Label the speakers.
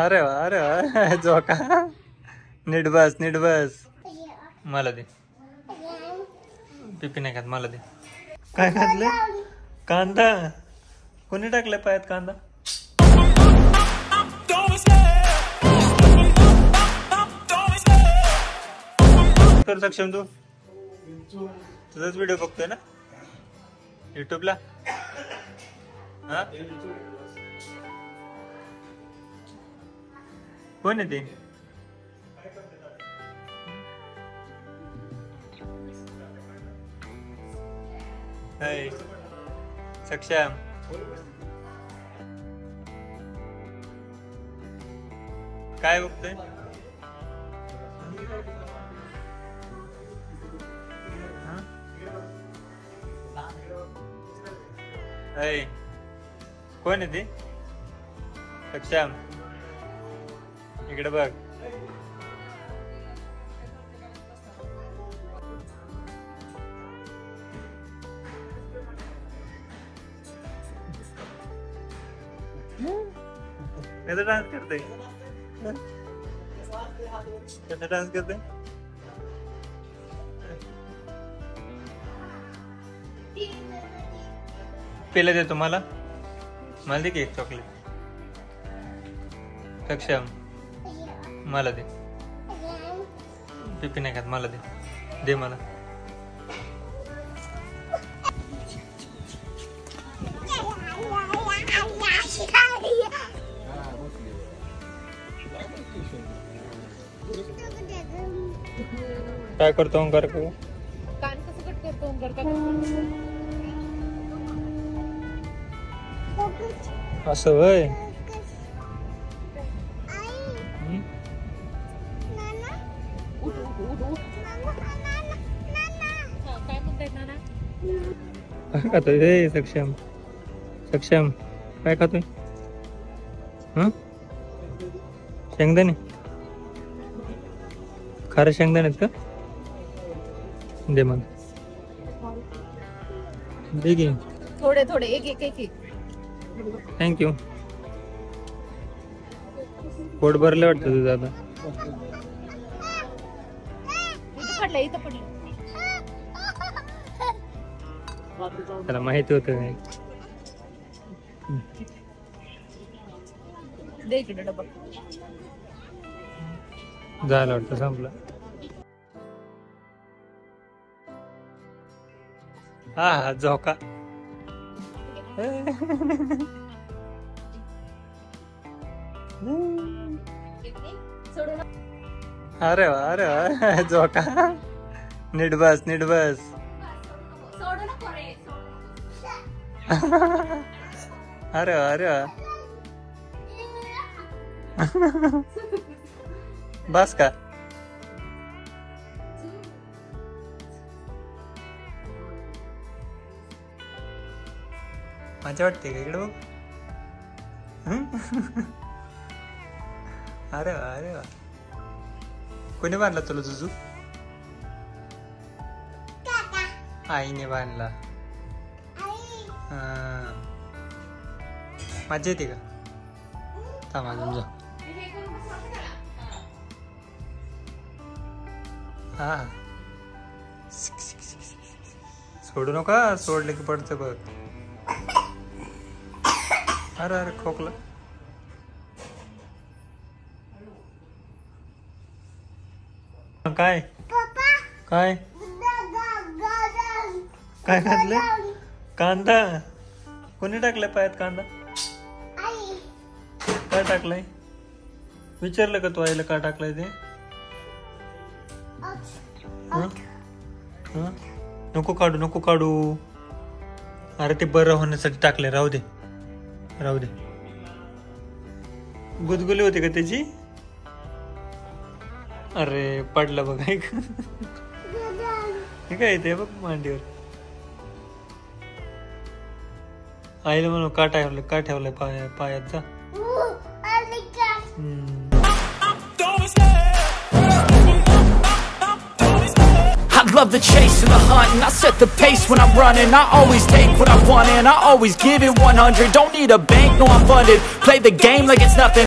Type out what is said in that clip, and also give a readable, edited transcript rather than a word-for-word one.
Speaker 1: अरे वा अरे वा जोका. नीट बस नीट बस. मला दे. पिपी नाही खात मला दे. काय घातलं? कांदा. कोणी टाकलाय पायात कांदा? कर सक्षम तू तुझाच व्हिडिओ बघतोय ना युट्यूबला. हा कोण आहे ते? हाय सक्षम. काय बघतोय? हाय कोण आहे ते? सक्षम इकडे बघ. कैसा डांस करते? कैसा डांस करते? पेले दे तुम्हाला. मला दे की एक चॉकलेट. सक्षम मला दे. पिपी नाही खात मला दे. दे मला. काय करतो ओंकार?
Speaker 2: कान कसं कट करतो ओंकार?
Speaker 1: असं होय.
Speaker 2: काय म्हणताय नाना?
Speaker 1: काय खातोय रे सक्षम? सक्षम काय खातोय? शेंगदाणे. खारे शेंगदाणे आहेत का? दे मला. दे की.
Speaker 2: थोडे थोडे एक एक एक एक.
Speaker 1: थँक्यू. पोट भरले वाटतं तुझं आता.
Speaker 2: इथं पडलं इथं पडलं.
Speaker 1: त्याला माहिती होतं काय?
Speaker 2: दे इकडे डबल.
Speaker 1: झालं वाटतं संपलं. हा हा झोका. अरे वा अरे वा झोका. नीट बस नीट बस. अरे वा अरे वा. बस का? मजा वाटते का इकडे बघ. अरे वा अरे वा. कोणी बांधला तुला जुजू? आईने बांधला. मजा येते का? थांब अजून जा. हा सोडू नका. सोडले की पडतं बघ. अरे अरे खोकला. काय काय काय घातलं? कांदा. कोणी टाकलाय पायात कांदा? काय टाकलंय? विचारलं का तू आईला का टाकलंय ते? नको काढू नको काढू. अरे ते बरं होण्यासाठी टाकलंय. राहू दे राहू दे. गुदगुली होती का त्याची? अरे पडला बघ. हे काय ते बघ मांडीवर. आईला म्हणून का ठेवलंय पायात जा.
Speaker 3: I love the chase and the hunt, and I set the pace when I'm running. I always take what I want and I always give it 100. Don't need a bank, no I'm funded. Play the game like it's nothing.